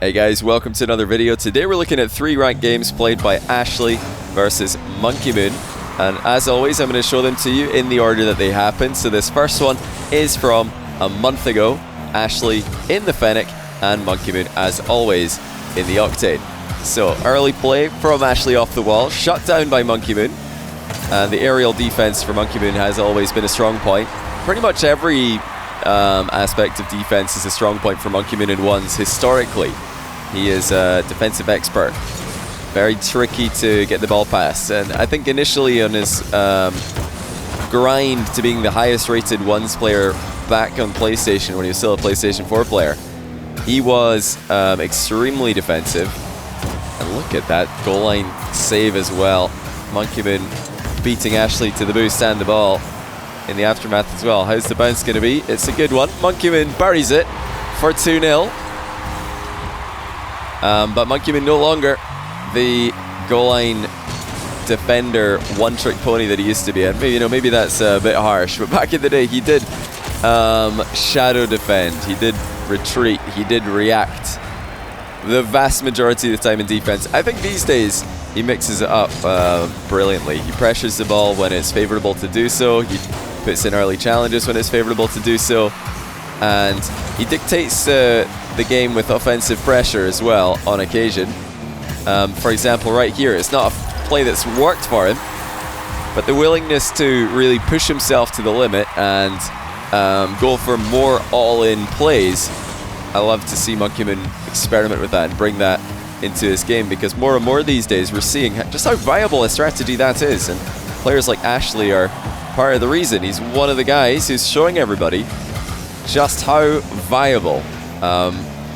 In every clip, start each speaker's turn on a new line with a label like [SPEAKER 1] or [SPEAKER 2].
[SPEAKER 1] Hey guys, welcome to another video. Today we're looking at 3 ranked games played by Ashllxyy versus M0nkey. And as always, I'm going to show them to you in the order that they happened. So this first one is from a month ago. Ashllxyy in the Fennec and M0nkey as always in the Octane. So early play from Ashllxyy off the wall, shut down by M0nkey. And the aerial defense for M0nkey has always been a strong point. Pretty much every aspect of defense is a strong point for M0nkey in ones historically. He is a defensive expert. Very tricky to get the ball past. And I think initially on his grind to being the highest rated ones player back on PlayStation when he was still a PlayStation 4 player, he was extremely defensive. And look at that goal line save as well. M0nkey beating Ashllxyy to the boost and the ball in the aftermath as well. How's the bounce going to be? It's a good one. M0nkey buries it for 2-0. But M0nkey no longer the goal line defender, one-trick pony that he used to be. And maybe, maybe that's a bit harsh, but back in the day he did shadow defend, he did retreat, he did react the vast majority of the time in defense. I think these days he mixes it up brilliantly. He pressures the ball when it's favorable to do so. He puts in early challenges when it's favorable to do so. And he dictates the game with offensive pressure as well on occasion. For example, right here, it's not a play that's worked for him, but the willingness to really push himself to the limit and go for more all-in plays. I love to see M0nkey experiment with that and bring that into his game, because more and more these days we're seeing just how viable a strategy that is, and players like Ashllxyy are part of the reason. He's one of the guys who's showing everybody just how viable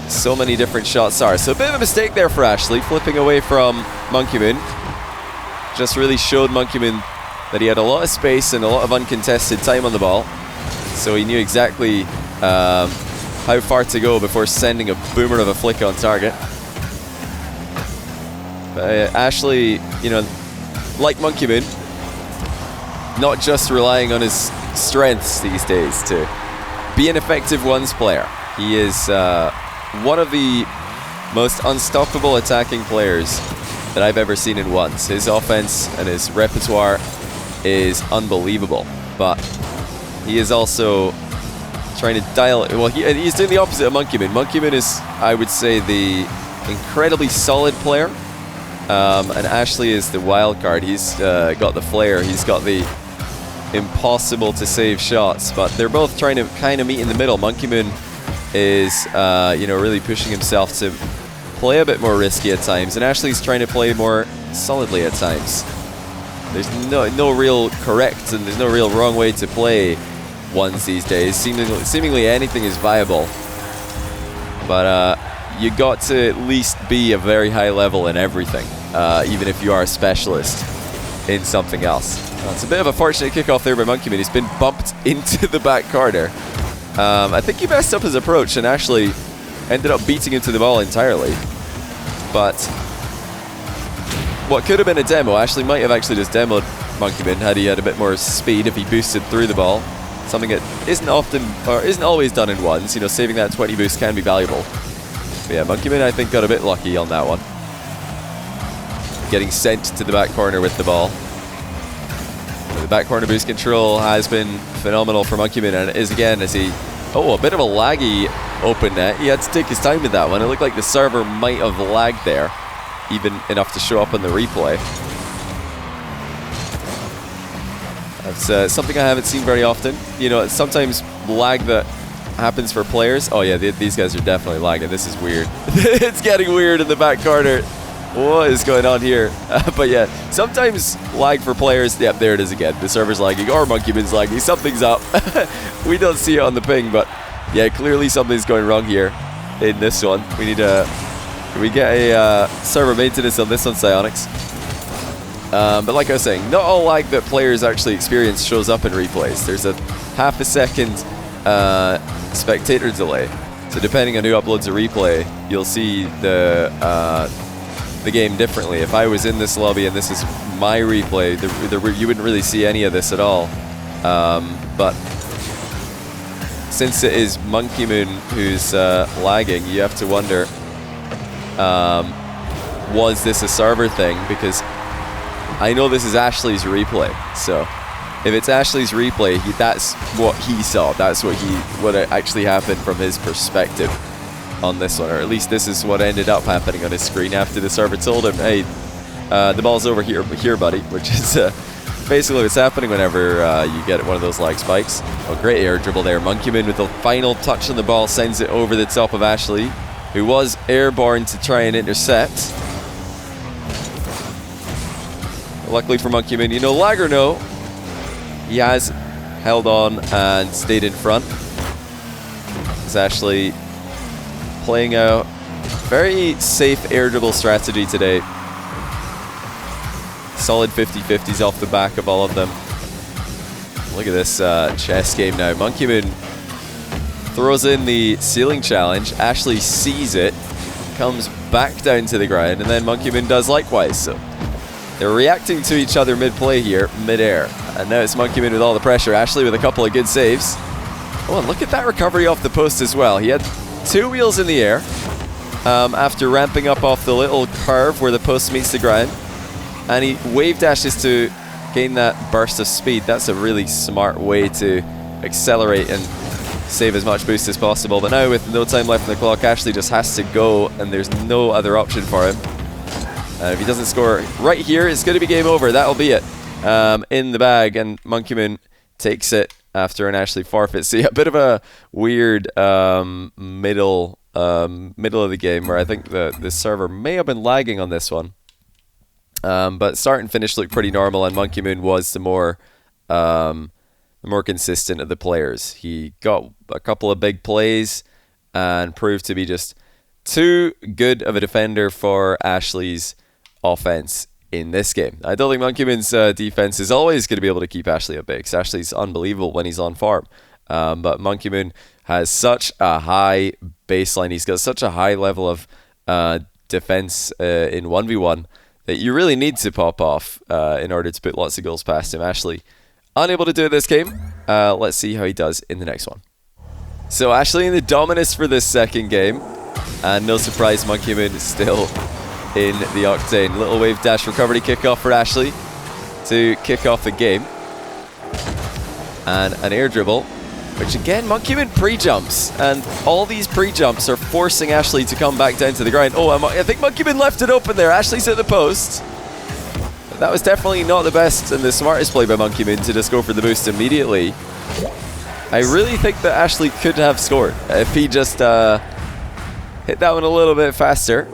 [SPEAKER 1] so many different shots are. So a bit of a mistake there for Ashllxyy, flipping away from M0nkey. Just really showed M0nkey that he had a lot of space and a lot of uncontested time on the ball. So he knew exactly how far to go before sending a boomer of a flick on target. But Ashllxyy, like M0nkey, not just relying on his strengths these days to be an effective ones player. He is one of the most unstoppable attacking players that I've ever seen in ones. His offense and his repertoire is unbelievable, but he is also trying to dial it. Well, he's doing the opposite of M0nkey. M0nkey is, I would say, the incredibly solid player, and Ashllxyy is the wild card. He's got the flair, he's got the impossible to save shots, but they're both trying to kind of meet in the middle. M0nkey is really pushing himself to play a bit more risky at times, and Ashllxyy's trying to play more solidly at times. There's no real correct and there's no real wrong way to play ones these days. Seemingly anything is viable, but you got to at least be a very high level in everything, even if you are a specialist in something else. It's a bit of a fortunate kickoff there by M0nkey. He's been bumped into the back corner. I think he messed up his approach, and Ashllxyy ended up beating him to the ball entirely. But what could have been a demo, Ashllxyy might have actually just demoed M0nkey had he had a bit more speed if he boosted through the ball. Something that isn't often, or isn't always done in ones. Saving that 20 boost can be valuable. But yeah, M0nkey I think got a bit lucky on that one. Getting sent to the back corner with the ball. The back corner boost control has been phenomenal for M0nkey, and it is again as he... Oh, a bit of a laggy open net. He had to take his time with that one. It looked like the server might have lagged there, even enough to show up on the replay. That's something I haven't seen very often. Sometimes lag that happens for players. Oh yeah, these guys are definitely lagging. This is weird. It's getting weird in the back corner. What is going on here? But yeah, sometimes lag for players. Yep, there it is again. The server's lagging, or M0nkey's lagging. Something's up. We don't see it on the ping, but yeah, clearly something's going wrong here in this one. We need can we get a server maintenance on this one, Psyonix? But like I was saying, not all lag that players actually experience shows up in replays. There's a half a second spectator delay. So depending on who uploads a replay, you'll see the game differently. If I was in this lobby and this is my replay, you wouldn't really see any of this at all. But since it is M0nkey who's lagging, you have to wonder was this a server thing, because I know this is Ashllxyy's replay. So if it's Ashllxyy's replay, that's what he saw. That's what actually happened from his perspective on this one, or at least this is what ended up happening on his screen after the server told him, hey, the ball's over here, buddy, which is basically what's happening whenever you get one of those lag spikes. Oh, great air dribble there. M0nkey with the final touch on the ball sends it over the top of Ashllxyy, who was airborne to try and intercept. Luckily for M0nkey, you know, lag or no, he has held on and stayed in front. It's Ashllxyy playing a very safe air dribble strategy today. Solid 50-50s off the back of all of them. Look at this chess game now. M0nkey throws in the ceiling challenge. Ashllxyy sees it, comes back down to the ground, and then M0nkey does likewise. So they're reacting to each other mid-play here, mid-air. And now it's M0nkey with all the pressure. Ashllxyy with a couple of good saves. Oh, and look at that recovery off the post as well. He had 2 wheels in the air after ramping up off the little curve where the post meets the ground. And he wave dashes to gain that burst of speed. That's a really smart way to accelerate and save as much boost as possible. But now with no time left on the clock, Ashllxyy just has to go, and there's no other option for him. If he doesn't score right here, it's going to be game over. That'll be it. In the bag, and M0nkey takes it after an Ashllxyy forfeit. So yeah, a bit of a weird middle of the game where I think the server may have been lagging on this one. But start and finish looked pretty normal, and M0nkey was the more consistent of the players. He got a couple of big plays and proved to be just too good of a defender for Ashllxyy's offense in this game. I don't think M0nkey's defense is always going to be able to keep Ashllxyy at bay, because Ashllxyy's unbelievable when he's on farm. But M0nkey has such a high baseline. He's got such a high level of defense in 1v1 that you really need to pop off in order to put lots of goals past him. Ashllxyy unable to do it this game. Let's see how he does in the next one. So Ashllxyy in the dominus for this second game. And no surprise, M0nkey is still in the octane. Little wave dash recovery kickoff for Ashllxyy to kick off the game. And an air dribble, which again, M0nkey pre-jumps. And all these pre-jumps are forcing Ashllxyy to come back down to the ground. Oh, I think M0nkey left it open there. Ashllxyy's at the post. But that was definitely not the best and the smartest play by M0nkey to just go for the boost immediately. I really think that Ashllxyy could have scored if he just hit that one a little bit faster.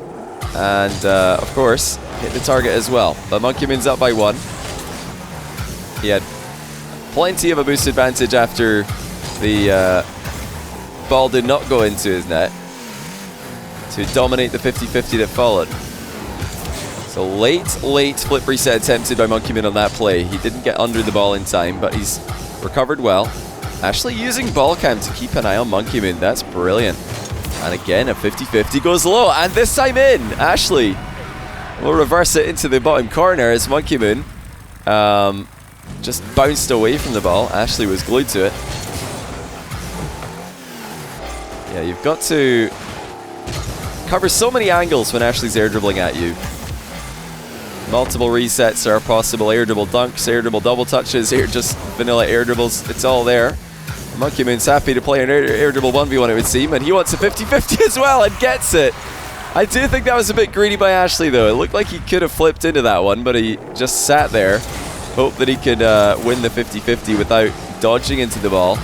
[SPEAKER 1] And, of course, hit the target as well. But M0nkey's up by 1. He had plenty of a boost advantage after the ball did not go into his net to dominate the 50-50 that followed. So late flip reset attempted by M0nkey on that play. He didn't get under the ball in time, but he's recovered well. Ashllxyy using ball cam to keep an eye on M0nkey. That's brilliant. And again, a 50-50 goes low, and this time in. Ashllxyy will reverse it into the bottom corner as M0nkey just bounced away from the ball. Ashllxyy was glued to it. Yeah, you've got to cover so many angles when Ashllxyy's air dribbling at you. Multiple resets are possible. Air dribble dunks, air dribble double touches, just vanilla air dribbles. It's all there. M0nkey's happy to play an air dribble 1v1, it would seem, and he wants a 50-50 as well and gets it. I do think that was a bit greedy by Ashllxyy, though. It looked like he could have flipped into that one, but he just sat there, hoped that he could win the 50-50 without dodging into the ball.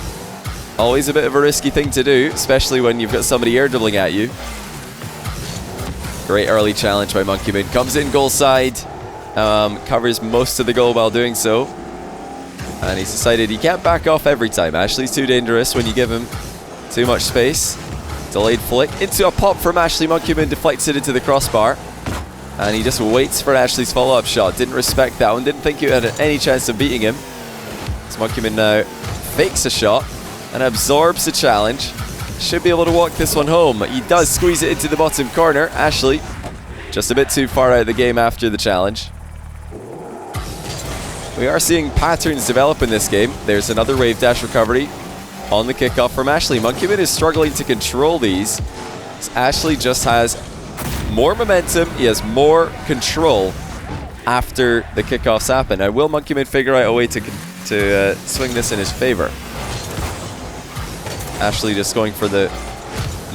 [SPEAKER 1] Always a bit of a risky thing to do, especially when you've got somebody air dribbling at you. Great early challenge by M0nkey. Comes in goal side, covers most of the goal while doing so. And he's decided he can't back off every time. Ashllxyy's too dangerous when you give him too much space. Delayed flick into a pop from Ashllxyy. M0nkey deflects it into the crossbar. And he just waits for Ashllxyy's follow-up shot. Didn't respect that one. Didn't think he had any chance of beating him. So M0nkey now fakes a shot and absorbs the challenge. Should be able to walk this one home. He does squeeze it into the bottom corner. Ashllxyy just a bit too far out of the game after the challenge. We are seeing patterns develop in this game. There's another wave dash recovery on the kickoff from Ashllxyy. M0nkey is struggling to control these. Ashllxyy just has more momentum, he has more control after the kickoffs happen. Now, will M0nkey figure out a way to swing this in his favor? Ashllxyy just going for the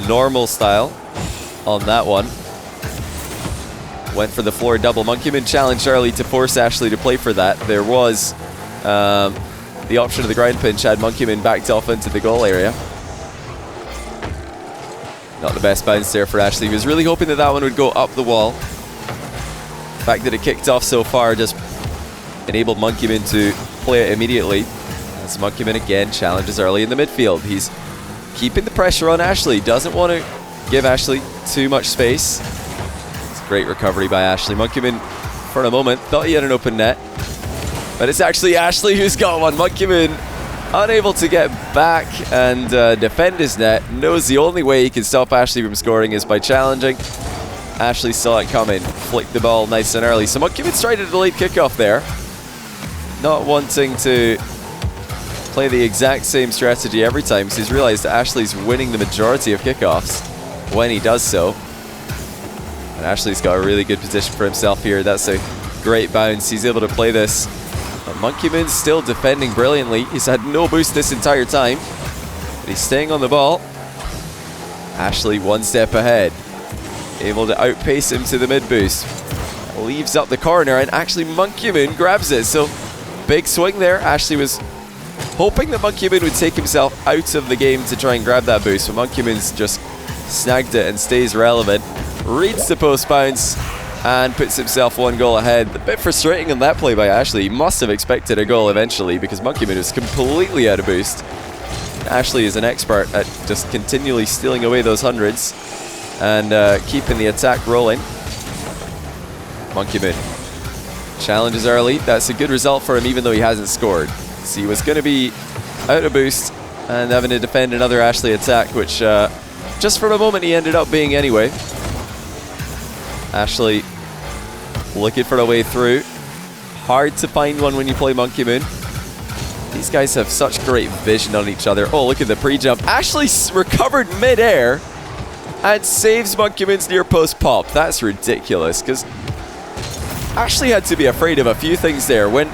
[SPEAKER 1] normal style on that one. Went for the floor double. M0nkey challenged early to force Ashllxyy to play for that. There was the option of the ground pinch, had M0nkey backed off into the goal area. Not the best bounce there for Ashllxyy. He was really hoping that that one would go up the wall. The fact that it kicked off so far just enabled M0nkey to play it immediately. As M0nkey again challenges early in the midfield. He's keeping the pressure on Ashllxyy. Doesn't want to give Ashllxyy too much space. It's a great recovery by Ashllxyy. M0nkey for a moment thought he had an open net, but it's actually Ashllxyy who's got one. M0nkey unable to get back and defend his net. Knows the only way he can stop Ashllxyy from scoring is by challenging. Ashllxyy saw it coming, flicked the ball nice and early. So M0nkey tried a delayed kickoff there, not wanting to play the exact same strategy every time, because he's realized that Ashllxyy's winning the majority of kickoffs when he does so. And Ashllxyy's got a really good position for himself here. That's a great bounce. He's able to play this. But M0nkey still defending brilliantly. He's had no boost this entire time, but he's staying on the ball. Ashllxyy one step ahead, able to outpace him to the mid boost. Leaves up the corner, and actually M0nkey grabs it. So big swing there. Ashllxyy was hoping that M0nkey would take himself out of the game to try and grab that boost, but M0nkey just snagged it and stays relevant. Reads the post bounce and puts himself one goal ahead. A bit frustrating on that play by Ashllxyy. He must have expected a goal eventually, because M0nkey was completely out of boost. Ashllxyy is an expert at just continually stealing away those hundreds and keeping the attack rolling. M0nkey challenges early. That's a good result for him, even though he hasn't scored. So he was going to be out of boost and having to defend another Ashllxyy attack, which just for a moment he ended up being anyway. Ashllxyy looking for a way through. Hard to find one when you play M0nkey. These guys have such great vision on each other. Oh, look at the pre-jump. Ashllxyy recovered mid-air and saves M0nkey's near post pop. That's ridiculous, because Ashllxyy had to be afraid of a few things there. When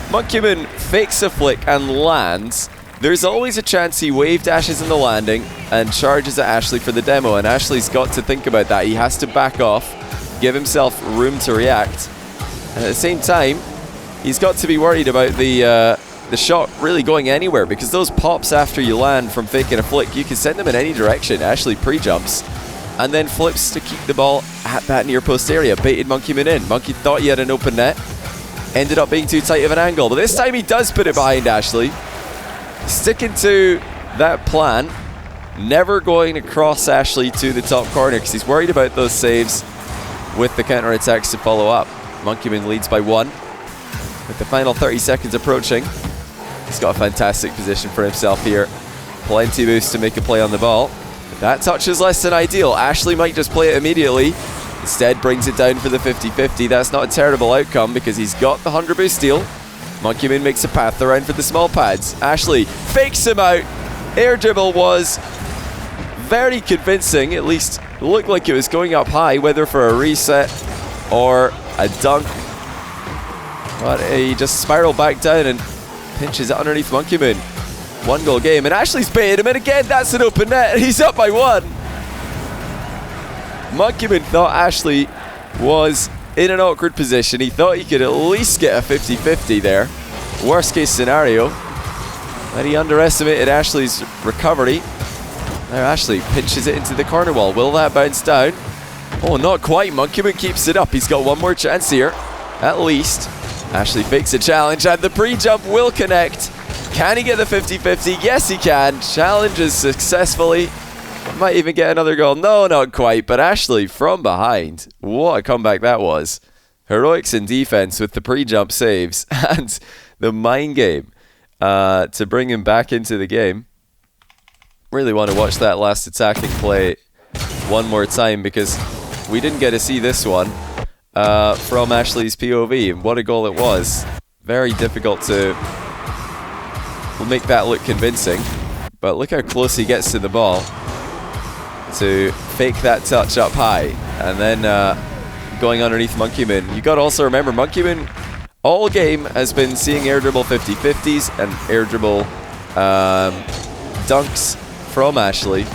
[SPEAKER 1] M0nkey fakes a flick and lands, there's always a chance he wave dashes in the landing and charges at Ashllxyy for the demo, and Ashllxyy's got to think about that. He has to back off, give himself room to react, and at the same time he's got to be worried about the shot really going anywhere, because those pops after you land from faking a flick, you can send them in any direction. Ashllxyy pre-jumps and then flips to keep the ball at that near post area. Baited M0nkey in. M0nkey thought he had an open net, ended up being too tight of an angle, but this time he does put it behind Ashllxyy. Sticking to that plan, never going to cross Ashllxyy to the top corner, because he's worried about those saves with the counter attacks to follow up. M0nkey leads by 1 with the final 30 seconds approaching. He's got a fantastic position for himself here. Plenty boost to make a play on the ball. But that touch is less than ideal. Ashllxyy might just play it immediately. Instead brings it down for the 50-50. That's not a terrible outcome, because he's got the 100 boost steal. M0nkey makes a path around for the small pads. Ashllxyy fakes him out. Air dribble was very convincing. At least it looked like it was going up high, whether for a reset or a dunk. But he just spiraled back down and pinches it underneath M0nkey. 1 goal game, and Ashllxyy's baited him in again. That's an open net. He's up by 1. M0nkey thought Ashllxyy was in an awkward position. He thought he could at least get a 50-50 there. Worst case scenario. But he underestimated Ashllxyy's recovery. Now Ashllxyy pinches it into the corner wall. Will that bounce down? Oh, not quite. M0nkey keeps it up. He's got one more chance here, at least. Ashllxyy fakes a challenge, and the pre-jump will connect. Can he get the 50-50? Yes, he can. Challenges successfully. Might even get another goal. No, not quite. But Ashllxyy from behind. What a comeback that was. Heroics in defense with the pre-jump saves and the mind game to bring him back into the game. Really want to watch that last attacking play one more time, because we didn't get to see this one from Ashllxyy's POV, and what a goal it was. Very difficult to make that look convincing, but look how close he gets to the ball to fake that touch up high. And then going underneath M0nkey. You got to also remember, M0nkey all game has been seeing air dribble 50-50s and air dribble dunks from Ashllxyy.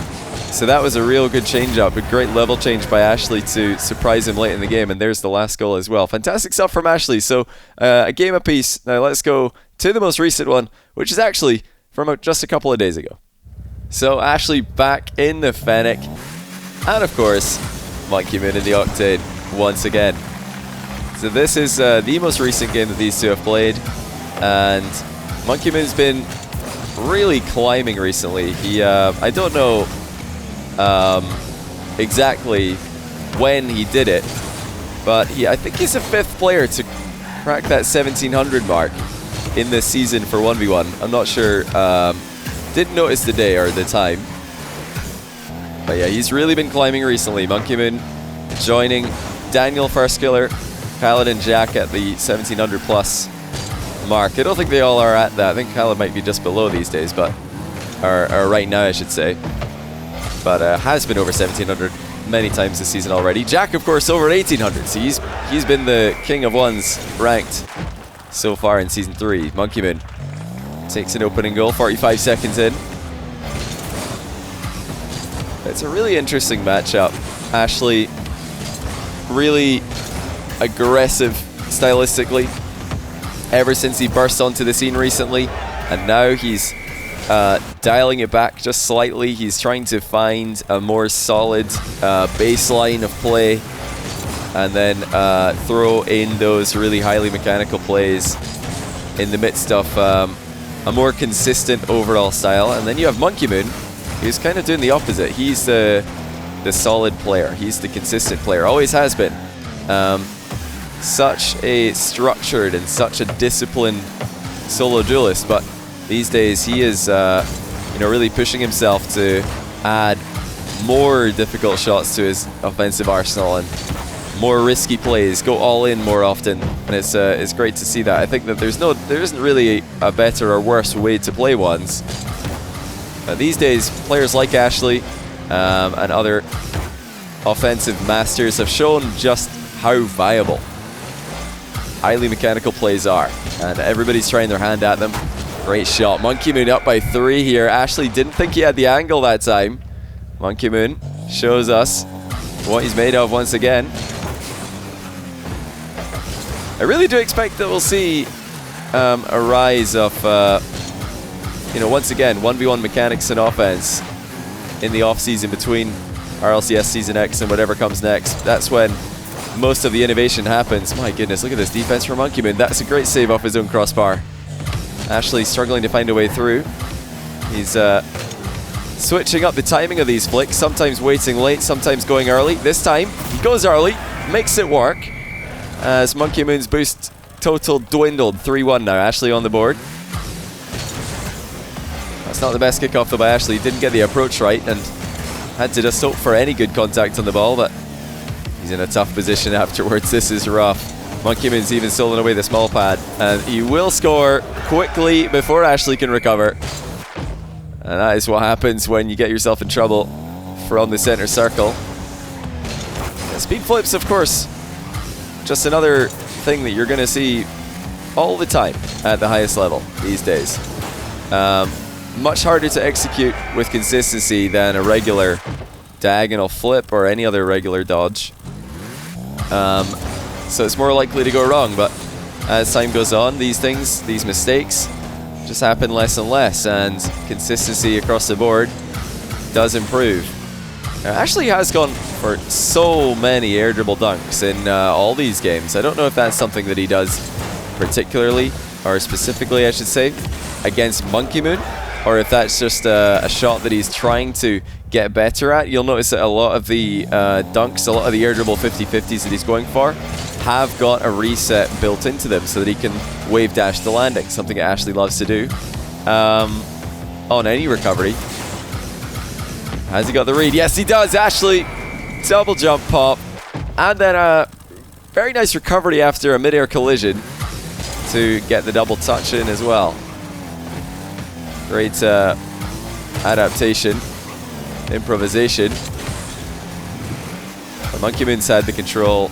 [SPEAKER 1] So that was a real good change up, a great level change by Ashllxyy to surprise him late in the game, and there's the last goal as well. Fantastic stuff from Ashllxyy. So a game apiece. Now let's go to the most recent one, which is actually from just a couple of days ago. So Ashllxyy back in the Fennec, and of course M0nkey in the Octane once again. So this is the most recent game that these two have played, and M0nkey's been really climbing recently. He I don't know exactly when he did it, but I think he's the 5th player to crack that 1700 mark in this season for 1v1. I'm not sure, didn't notice the day or the time, but yeah, he's really been climbing recently. M0nkey joining Daniel first killer, Khaled and Jack at the 1700 plus mark. I don't think they all are at that. I think Khaled might be just below these days, but or right now I should say, but has been over 1700 many times this season already. Jack, of course, over 1800. So he's been the king of ones ranked so far in season 3. M0nkey takes an opening goal 45 seconds in. It's a really interesting matchup. Ashllxyy really aggressive stylistically ever since he burst onto the scene recently, and now he's dialing it back just slightly. He's trying to find a more solid baseline of play, and then throw in those really highly mechanical plays in the midst of a more consistent overall style. And then you have M0nkey, who's kind of doing the opposite. He's the solid player. He's the consistent player. Always has been. Such a structured and such a disciplined solo duelist, but these days he is really pushing himself to add more difficult shots to his offensive arsenal and more risky plays, go all in more often, and it's great to see that. I think that there isn't really a better or worse way to play ones. These days, players like Ashllxyy and other offensive masters have shown just how viable highly mechanical plays are, and everybody's trying their hand at them. Great shot. M0nkey up by 3 here. Ashllxyy didn't think he had the angle that time. M0nkey shows us what he's made of once again. I really do expect that we'll see a rise of, once again, 1v1 mechanics and offense in the off-season between RLCS Season X and whatever comes next. That's when most of the innovation happens. My goodness, look at this defense from M0nkey. That's a great save off his own crossbar. Ashllxyy struggling to find a way through. He's switching up the timing of these flicks, sometimes waiting late, sometimes going early. This time, he goes early, makes it work, as M0nkey's boost total dwindled. 3-1 now, Ashllxyy on the board. That's not the best kickoff though by Ashllxyy. Didn't get the approach right and had to just hope for any good contact on the ball, but he's in a tough position afterwards. This is rough. M0nkey's even stolen away the small pad, and he will score quickly before Ashllxyy can recover. And that is what happens when you get yourself in trouble from the center circle. Yeah, speed flips, of course, just another thing that you're going to see all the time at the highest level these days. Much harder to execute with consistency than a regular diagonal flip or any other regular dodge. So it's more likely to go wrong, but as time goes on, these mistakes just happen less and less, and consistency across the board does improve. Now, Ashllxyy has gone for so many air dribble dunks in all these games. I don't know if that's something that he does particularly, or specifically I should say, against M0nkey, or if that's just a shot that he's trying to get better at. You'll notice that a lot of the dunks, a lot of the air dribble 50-50s that he's going for have got a reset built into them so that he can wave dash the landing, something that Ashllxyy loves to do on any recovery. Has he got the read? Yes, he does. Ashllxyy, double jump pop, and then a very nice recovery after a mid-air collision to get the double touch in as well. Great adaptation, improvisation. M0nkey's had the control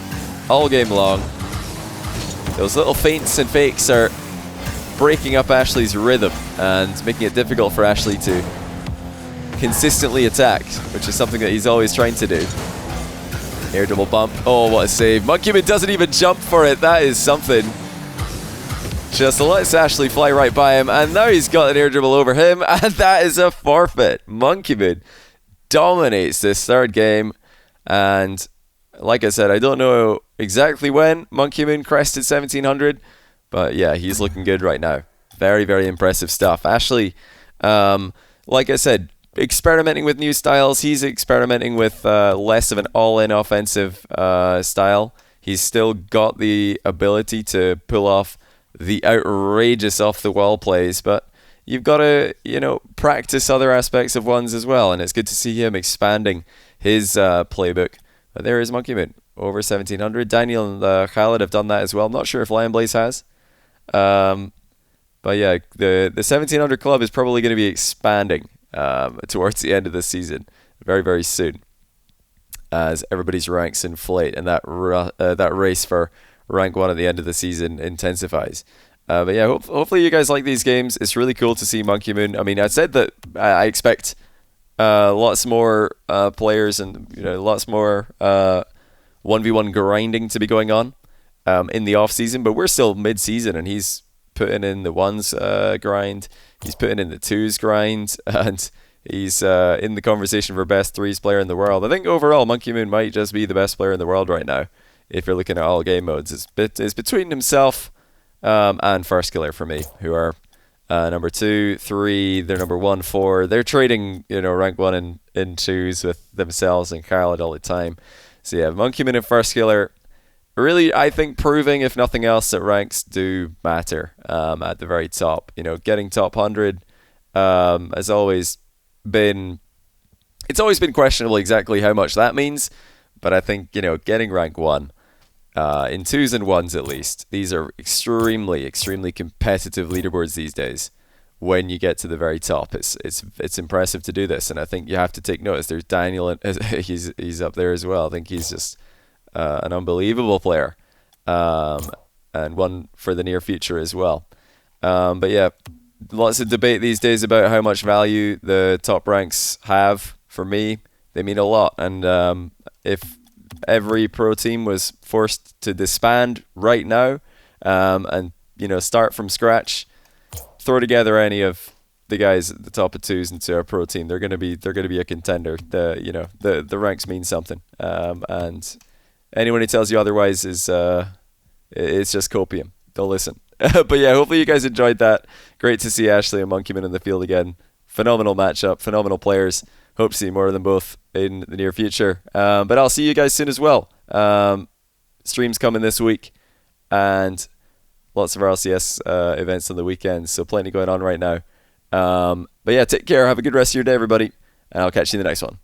[SPEAKER 1] all game long. Those little feints and fakes are breaking up Ashllxyy's rhythm and making it difficult for Ashllxyy to consistently attack, which is something that he's always trying to do. Air double bump. Oh, what a save. M0nkey doesn't even jump for it. That is something. Just lets Ashllxyy fly right by him, and now he's got an air dribble over him, and that is a forfeit. M0nkey dominates this third game, and like I said, I don't know exactly when M0nkey crested 1700, but yeah, he's looking good right now. Very, very impressive stuff. Ashllxyy, like I said, experimenting with new styles. He's experimenting with less of an all-in offensive style. He's still got the ability to pull off the outrageous off-the-wall plays, but you've got to, practice other aspects of ones as well, and it's good to see him expanding his playbook. But there is M0nkey over 1700. Daniel and Khaled have done that as well. I'm not sure if Lion Blaze has. But yeah, the 1700 club is probably going to be expanding towards the end of the season very, very soon, as everybody's ranks inflate and that race for rank 1 at the end of the season intensifies. But yeah, hopefully you guys like these games. It's really cool to see M0nkey. I mean, I said that I expect lots more players and lots more 1v1 grinding to be going on in the off season, but we're still mid-season and he's putting in the ones grind, he's putting in the twos grind, and he's in the conversation for best threes player in the world. I think overall M0nkey might just be the best player in the world right now if you're looking at all game modes. It's between himself and FairJame for me, who are number 2, 3, they're number 1, 4. They're trading, rank 1 in 2s with themselves and Khaled all the time. So yeah, M0nkey and FairJame really, I think, proving, if nothing else, that ranks do matter at the very top. Getting top 100 has always been... It's always been questionable exactly how much that means, but I think, getting rank 1 in 2s and 1s at least, these are extremely, extremely competitive leaderboards these days. When you get to the very top, it's impressive to do this, and I think you have to take notice. There's Daniel, and he's up there as well. I think he's just an unbelievable player, and one for the near future as well. But yeah, lots of debate these days about how much value the top ranks have. For me, they mean a lot, and if every pro team was forced to disband right now and start from scratch, throw together any of the guys at the top of 2s into a pro team, they're gonna be a contender. The ranks mean something, and anyone who tells you otherwise is it's just copium. Don't listen. But yeah, hopefully you guys enjoyed that. Great to see Ashllxyy and M0nkey in the field again. Phenomenal matchup, phenomenal players. Hope to see more of them both in the near future. But I'll see you guys soon as well. Streams coming this week, and lots of RLCS events on the weekends, so plenty going on right now. But yeah, take care. Have a good rest of your day, everybody, and I'll catch you in the next one.